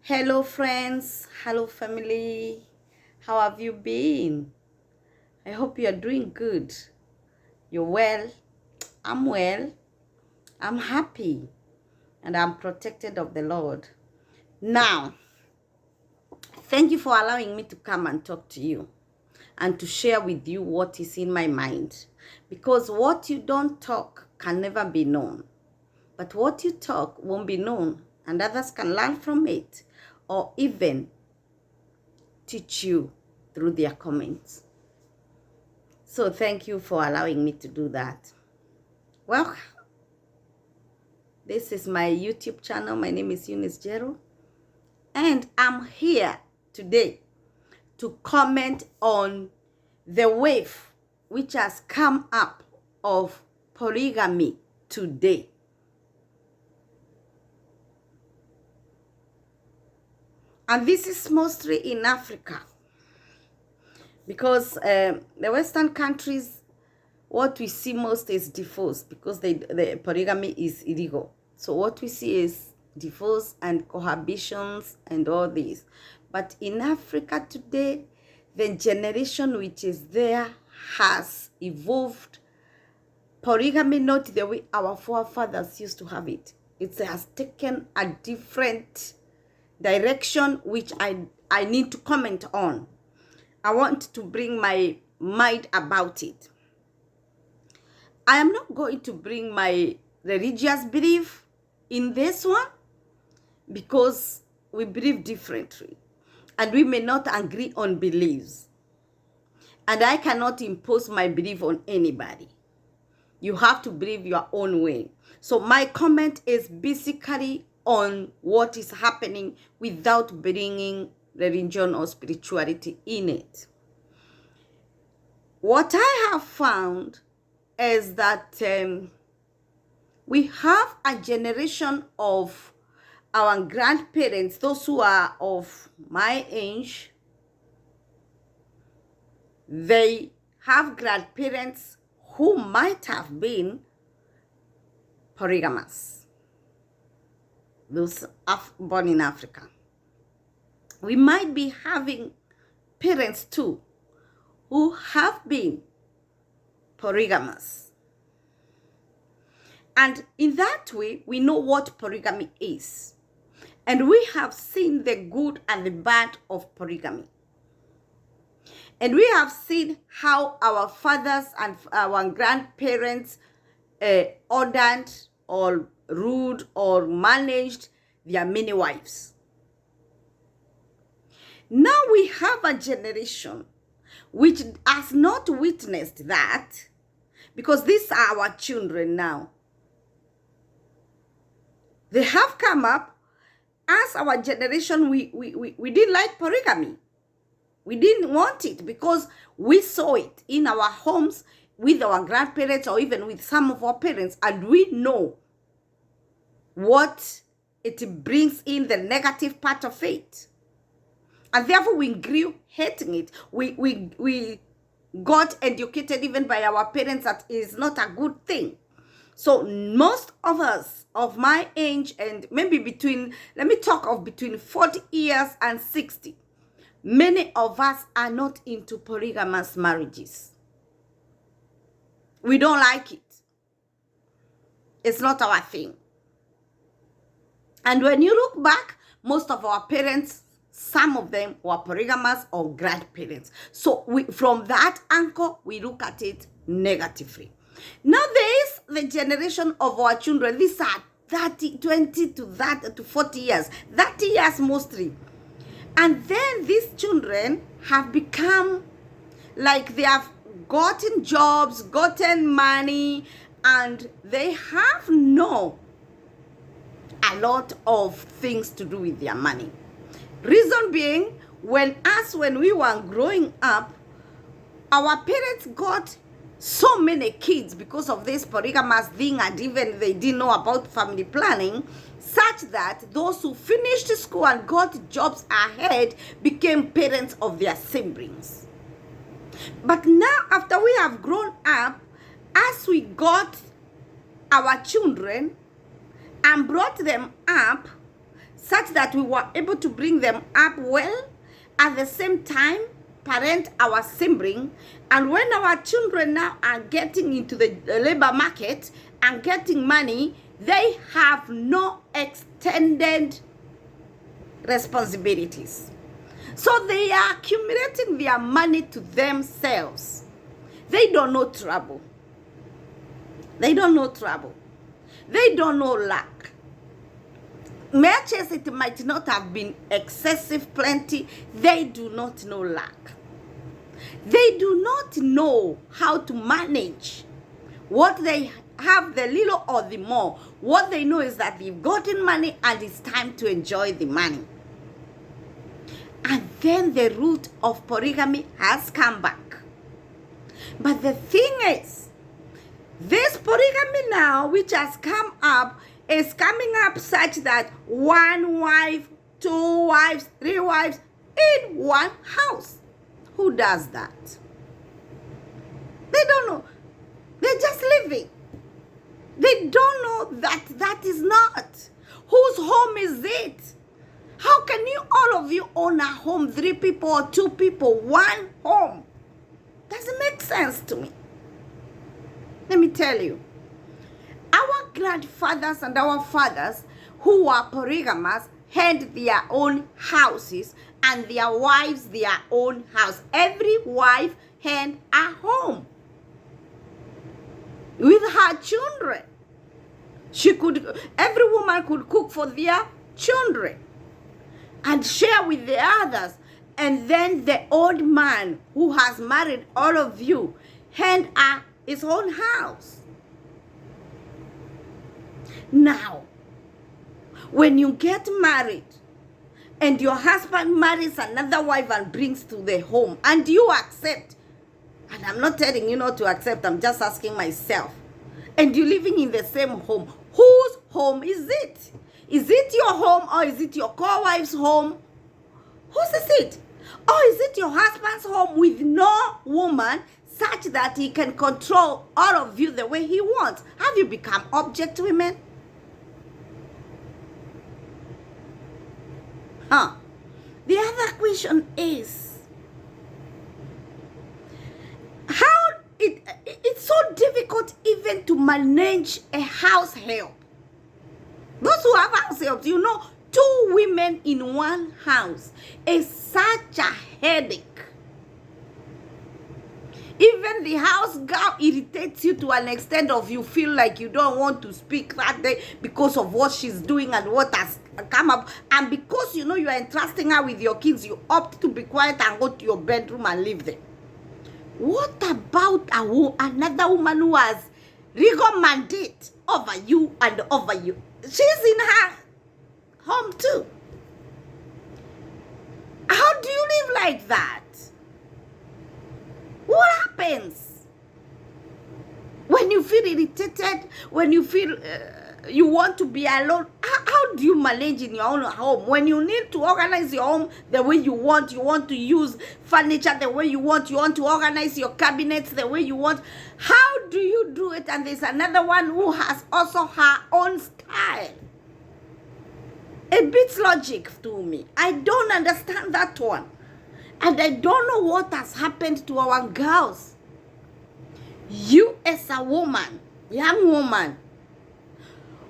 Hello, friends. Hello, family. How have you been? I hope you are doing good. You're well. I'm well. I'm happy. And I'm protected of the Lord. Now, thank you for allowing me to come and talk to you and to share with you what is in my mind. Because what you don't talk can never be known. But what you talk won't be known, and others can learn from it or even teach you through their comments. So thank you for allowing me to do that. Well, this is my YouTube channel. My name is Eunice Jero, and I'm here today to comment on the wave which has come up of polygamy today. And this is mostly in Africa, because the Western countries, what we see most is divorce, because the polygamy is illegal. So what we see is divorce and cohabitations and all this. But in Africa today, the generation which is there has evolved polygamy not the way our forefathers used to have it. It has taken a different direction, which I need to comment on. I want to bring my mind about it. I am not going to bring my religious belief in this one, because we believe differently and we may not agree on beliefs. And I cannot impose my belief on anybody. You have to believe your own way. So my comment is basically on what is happening without bringing religion or spirituality in it. What I have found is that we have a generation of our grandparents, those who are of my age. They have grandparents who might have been polygamous, those born in Africa. We might be having parents too who have been polygamous. And in that way, we know what polygamy is. And we have seen the good and the bad of polygamy. And we have seen how our fathers and our grandparents ordered or ruled or managed their many wives. Now we have a generation which has not witnessed that, because these are our children now. They have come up. As our generation, we didn't like polygamy. We didn't want it because we saw it in our homes with our grandparents or even with some of our parents, and we know what it brings in, the negative part of it. And therefore we grew hating it. We got educated even by our parents that is not a good thing. So most of us of my age, and maybe between 40 years and 60, many of us are not into polygamous marriages. We don't like it. It's not our thing. And when you look back, most of our parents, some of them were polygamous or grandparents. So from that angle, we look at it negatively. Now there is the generation of our children. These are 20 to 40 years, 30 years mostly. And then these children have become like they have gotten jobs, gotten money, and they have a lot of things to do with their money. Reason being, when we were growing up, our parents got so many kids because of this polygamous thing, and even they didn't know about family planning, such that those who finished school and got jobs ahead became parents of their siblings. But now, after we have grown up, as we got our children and brought them up, such that we were able to bring them up well, at the same time parent our sibling. And when our children now are getting into the labor market and getting money, they have no extended responsibilities. So they are accumulating their money to themselves. They don't know trouble. They don't know trouble. They don't know lack. Much as it might not have been excessive plenty, they do not know lack. They do not know how to manage what they have, the little or the more. What they know is that they've gotten money and it's time to enjoy the money. And then the root of polygamy has come back. But the thing is, this polygamy now, which has come up, is coming up such that one wife, two wives, three wives in one house. Who does that? They don't know. They're just living. They don't know that that is not. Whose home is it? How can you, all of you, own a home, 3 people or 2 people, one home? Doesn't make sense to me. Let me tell you. Our grandfathers and our fathers who were polygamous had their own houses and their wives their own house. Every wife had a home with her children. Every woman could cook for their children and share with the others. And then the old man who has married all of you had his own house. Now, when you get married and your husband marries another wife and brings to the home and you accept, and I'm not telling you not to accept, I'm just asking myself, and you're living in the same home, whose home is it? Is it your home or is it your co-wife's home? Whose is it? Or is it your husband's home with no woman such that he can control all of you the way he wants? Have you become object women? The other question is, how it's so difficult even to manage a house help. Those who have house helps, you know, 2 women in one house is such a headache. Even the house girl irritates you to an extent of you feel like you don't want to speak that day because of what she's doing and what has come up. And because you know you are entrusting her with your kids, you opt to be quiet and go to your bedroom and leave them. What about another woman who has legal mandate over you and over you? She's in her home too. How do you live like that? What happens when you feel irritated, when you feel you want to be alone? How do you manage in your own home? When you need to organize your home the way you want to use furniture the way you want to organize your cabinets the way you want. How do you do it? And there's another one who has also her own style. It beats logic to me. I don't understand that one. And I don't know what has happened to our girls. You as a woman, young woman,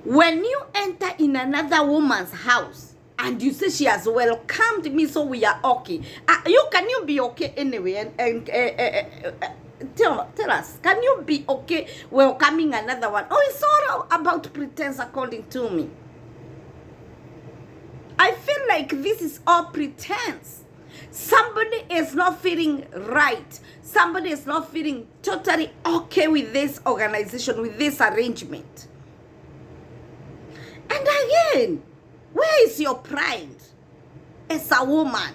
when you enter in another woman's house and you say she has welcomed me so we are okay. Can you be okay anyway? And tell us, can you be okay welcoming another one? Oh, it's all about pretense according to me. I feel like this is all pretense. Somebody is not feeling right. Somebody is not feeling totally okay with this organization, with this arrangement. And again, where is your pride as a woman?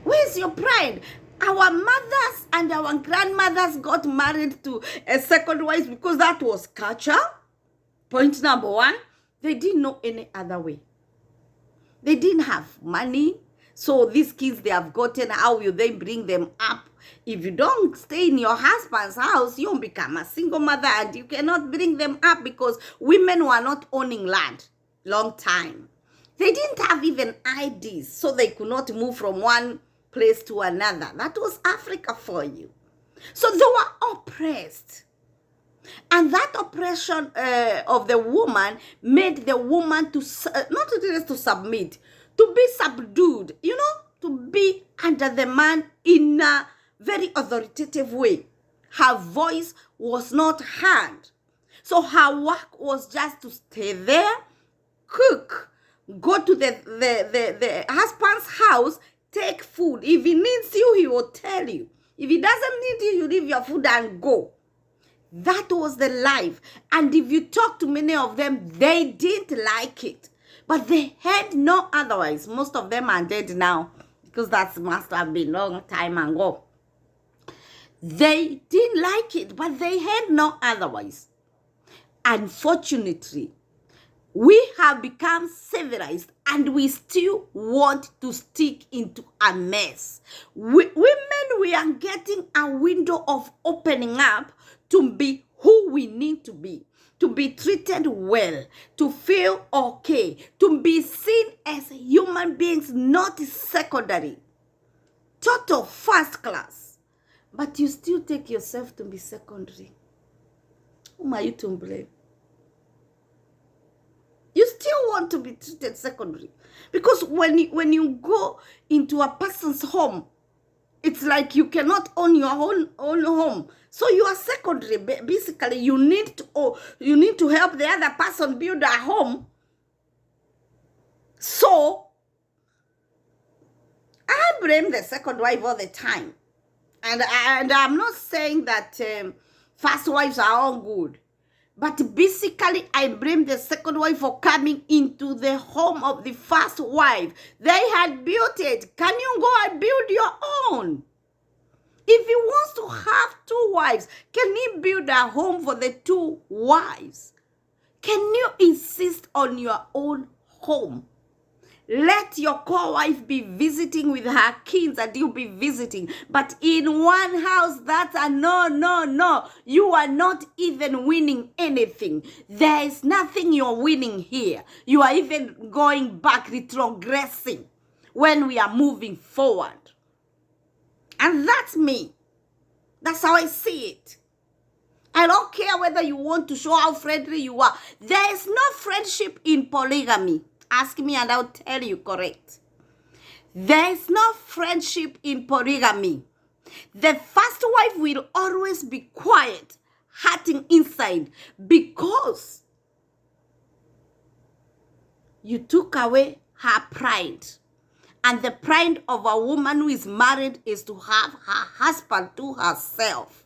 Where is your pride? Our mothers and our grandmothers got married to a second wife because that was culture. Point number 1, they didn't know any other way. They didn't have money. So these kids they have gotten, how will they bring them up? If you don't stay in your husband's house, you'll become a single mother and you cannot bring them up because women were not owning land long time. They didn't have even IDs, so they could not move from one place to another. That was Africa for you. So they were oppressed. And that oppression of the woman made the woman to, not just to submit, to be subdued, to be under the man in a very authoritative way. Her voice was not heard. So her work was just to stay there, cook, go to the husband's house, take food. If he needs you, he will tell you. If he doesn't need you, you leave your food and go. That was the life. And if you talk to many of them, they didn't like it. But they had no otherwise. Most of them are dead now, because that must have been a long time ago. They didn't like it, but they had no otherwise. Unfortunately, we have become civilized and we still want to stick into a mess. Women, we are getting a window of opening up to be who we need to be treated well, to feel okay, to be seen as human beings, not secondary, total first class. But you still take yourself to be secondary. Whom are you to blame? You still want to be treated secondary. Because when you go into a person's home, it's like you cannot own your own home. So you are secondary. Basically, you need to help the other person build a home. So I blame the second wife all the time. And I'm not saying that first wives are all good. But basically, I blame the second wife for coming into the home of the first wife. They had built it. Can you go and build your own? If he wants to have two wives, can he build a home for the two wives? Can you insist on your own home? Let your co-wife be visiting with her kids and you be visiting. But in one house, that's a no. You are not even winning anything. There is nothing you're winning here. You are even going back, retrogressing when we are moving forward. And that's me. That's how I see it. I don't care whether you want to show how friendly you are. There is no friendship in polygamy. Ask me and I'll tell you correct. There is no friendship in polygamy. The first wife will always be quiet, hurting inside, because you took away her pride. And the pride of a woman who is married is to have her husband to herself.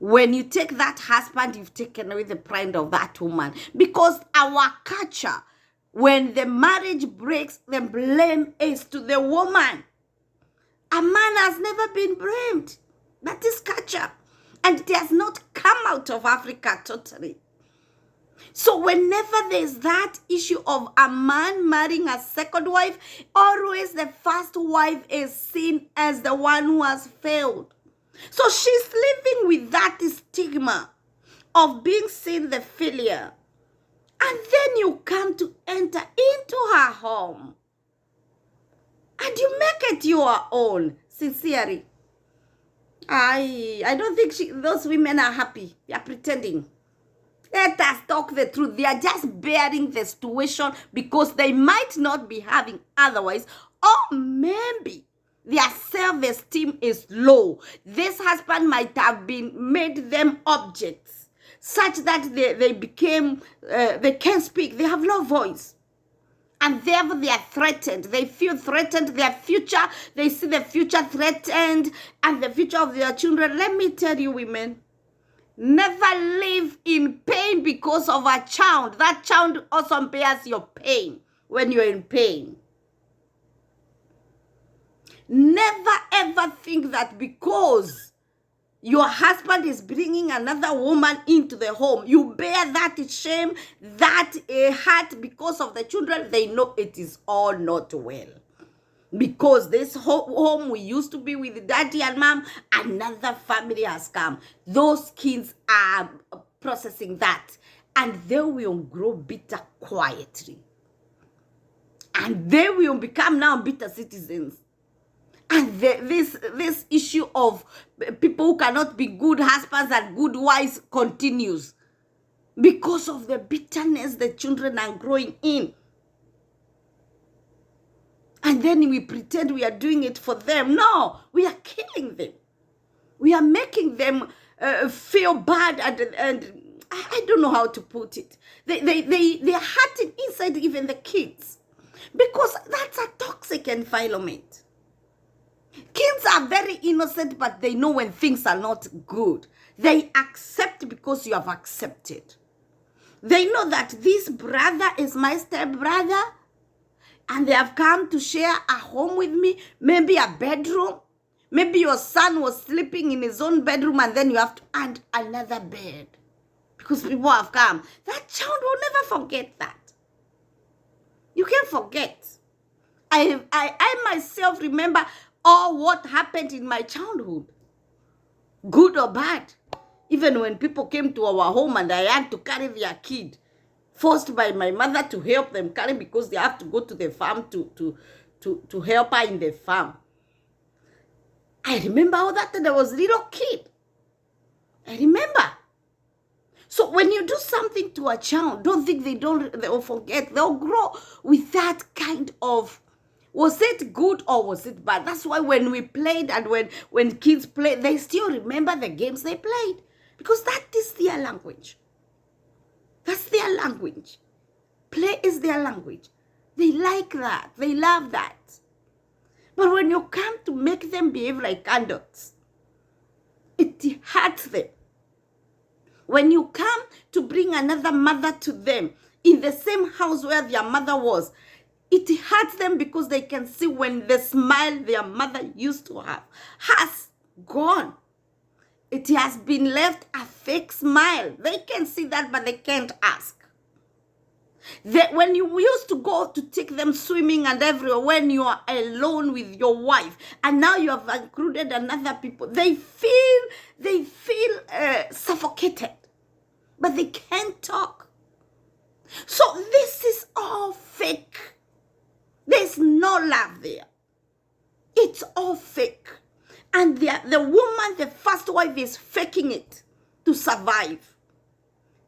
When you take that husband, you've taken away the pride of that woman. Because our culture, when the marriage breaks, the blame is to the woman. A man has never been blamed. That is culture. And it has not come out of Africa totally. So whenever there's that issue of a man marrying a second wife, always the first wife is seen as the one who has failed. So she's living with that stigma of being seen the failure. And then you come to enter into her home. And you make it your own, sincerely. I don't think those women are happy. They are pretending. Let us talk the truth. They are just bearing the situation because they might not be having otherwise. Or maybe their self-esteem is low. This husband might have made them objects such that they became, they can't speak. They have no voice. And therefore they are threatened. They feel threatened. Their future, they see the future threatened and the future of their children. Let me tell you, women, never live in pain because of a child. That child also bears your pain when you're in pain. Never ever think that because your husband is bringing another woman into the home, you bear that shame, that hurt because of the children. They know it is all not well. Because this home we used to be with daddy and mom, another family has come. Those kids are processing that. And they will grow bitter quietly. And they will become now bitter citizens. And this issue of people who cannot be good husbands and good wives continues because of the bitterness the children are growing in. And then we pretend we are doing it for them. No, we are killing them. We are making them feel bad, and I don't know how to put it. They are hurting inside, even the kids, because that's a toxic environment. Kids are very innocent, but they know when things are not good. They accept because you have accepted. They know that this brother is my stepbrother, and they have come to share a home with me, maybe a bedroom. Maybe your son was sleeping in his own bedroom, and then you have to add another bed because people have come. That child will never forget that. You can't forget. I myself remember all what happened in my childhood, good or bad. Even when people came to our home and I had to carry their kid, forced by my mother to help them carry because they have to go to the farm to help her in the farm. I remember all that, and I was a little kid. I remember. So when you do something to a child, don't think they'll forget. They'll grow with that kind of, was it good or was it bad? That's why when we played and when kids play, they still remember the games they played because that is their language. That's their language. Play is their language. They like that. They love that. But when you come to make them behave like adults, it hurts them. When you come to bring another mother to them in the same house where their mother was, it hurts them because they can see when the smile their mother used to have has gone. It has been left a fake smile. They can see that, but they can't ask. When you used to go to take them swimming and everywhere, when you are alone with your wife, and now you have included another people, they feel suffocated, but they can't talk. So this is all fake. There's no love there. It's all fake. And the woman, the first wife, is faking it to survive.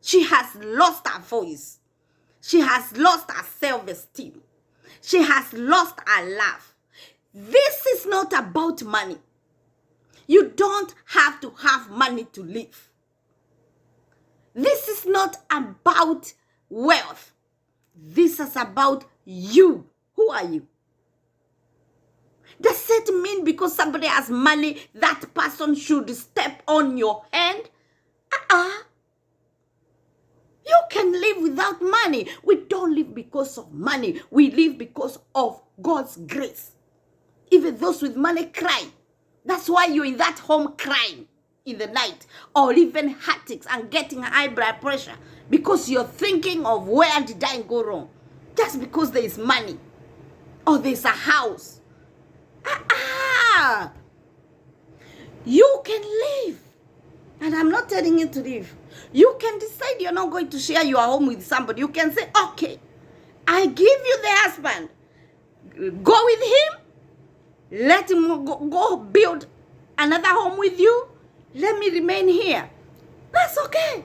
She has lost her voice. She has lost her self-esteem. She has lost her love. This is not about money. You don't have to have money to live. This is not about wealth. This is about you. Who are you? Does it mean because somebody has money, that person should step on your hand? You can live without money. We don't live because of money. We live because of God's grace. Even those with money cry. That's why you're in that home crying in the night, or even heartaches and getting high blood pressure because you're thinking of where did I go wrong? Just because there is money or there's a house. You can live. And I'm not telling you to leave. You can decide you're not going to share your home with somebody. You can say, okay, I give you the husband. Go with him. Let him go build another home with you. Let me remain here. That's okay.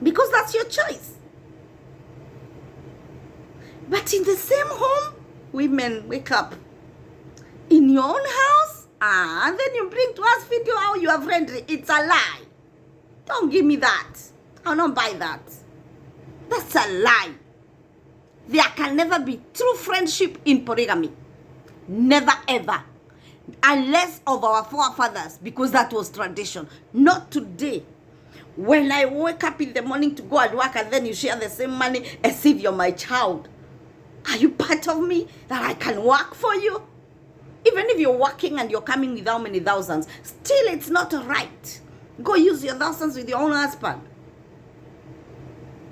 Because that's your choice. But in the same home, women, wake up. In your own house, and then you bring to us video how you have rented. It's a lie. Don't give me that. I'll not buy that. That's a lie. There can never be true friendship in polygamy. Never ever. Unless of our forefathers, because that was tradition. Not today. When I wake up in the morning to go and work and then you share the same money as if you're my child. Are you part of me that I can work for you? Even if you're working and you're coming with how many thousands, still it's not right. Go use your thousands with your own husband.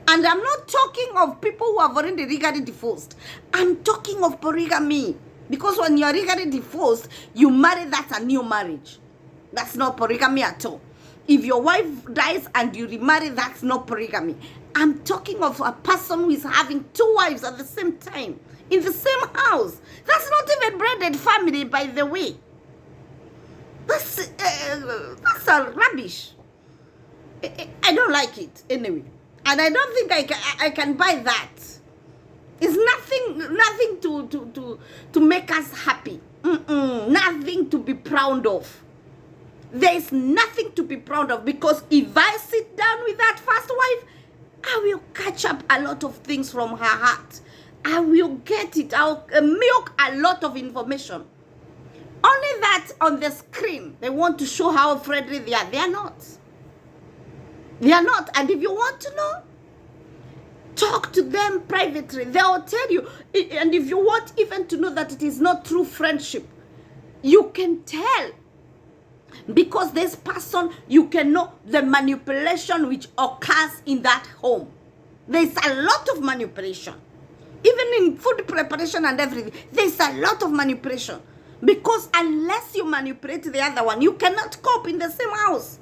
And I'm not talking of people who have already legally divorced. I'm talking of polygamy. Because when you're legally divorced, you marry, that's a new marriage. That's not polygamy at all. If your wife dies and you remarry, that's not polygamy. I'm talking of a person who is having two wives at the same time. in the same house. That's not even blended family, by the way. That's a rubbish. I don't like it anyway, and I don't think I can buy that. It's nothing to make us happy. Nothing to be proud of. There is nothing to be proud of, because if I sit down with that first wife, I will catch up a lot of things from her heart. I will get it. I'll milk a lot of information. Only that on the screen, they want to show how friendly they are. They are not. They are not. And if you want to know, talk to them privately. They will tell you. And if you want even to know that it is not true friendship, you can tell. Because this person, you can know the manipulation which occurs in that home. There's a lot of manipulation. Even in food preparation and everything, there's a lot of manipulation. Because unless you manipulate the other one, you cannot cope in the same house.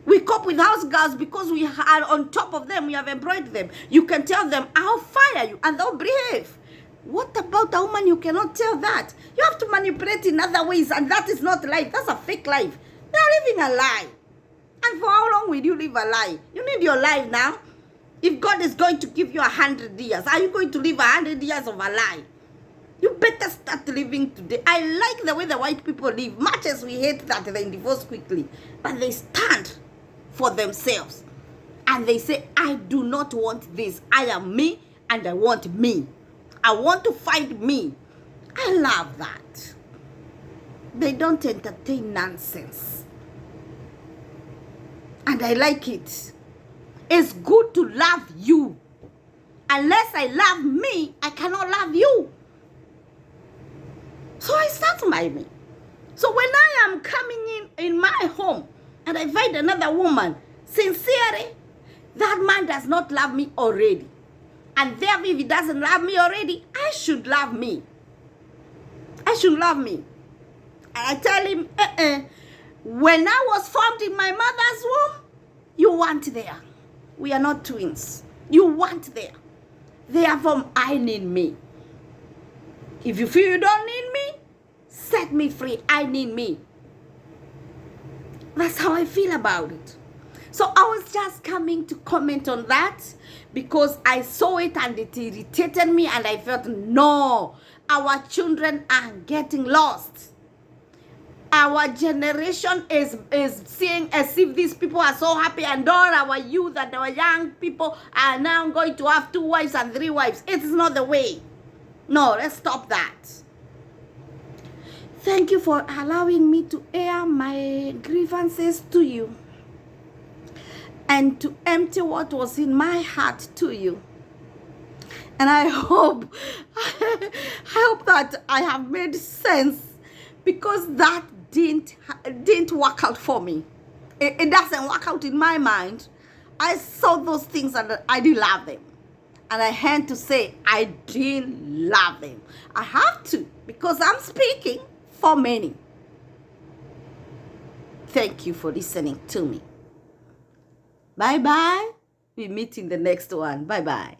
We cope with house girls because we are on top of them. We have employed them. You can tell them, I'll fire you, and they'll behave. What about a woman? You cannot tell that. You have to manipulate in other ways, and that is not life. That's a fake life. They are living a lie. And for how long will you live a lie? You need your life now. If God is going to give you 100 years, are you going to live 100 years of a lie? You better start living today. I like the way the white people live. Much as we hate that they divorce quickly. But they stand for themselves. And they say, I do not want this. I am me and I want me. I want to find me. I love that. They don't entertain nonsense. And I like it. It's good to love you. Unless I love me, I cannot love you. So I start by me. So when I am coming in my home and I find another woman, sincerely, that man does not love me already. And therefore, if he doesn't love me already, I should love me. I should love me. And I tell him, when I was formed in my mother's womb, you weren't there. We are not twins. You weren't there. Therefore, I need me. If you feel you don't need me, set me free. I need me. That's how I feel about it. So I was just coming to comment on that because I saw it and it irritated me, and I felt, no, our children are getting lost. Our generation is seeing as if these people are so happy, and all our youth and our young people are now going to have 2 wives and 3 wives. It is not the way. No, let's stop that. Thank you for allowing me to air my grievances to you and to empty what was in my heart to you. And I hope that I have made sense, because that didn't work out for me. It doesn't work out in my mind. I saw those things and I didn't love them. And I had to say, I didn't love them. I have to, because I'm speaking for many. Thank you for listening to me. Bye-bye. We meet in the next one. Bye-bye.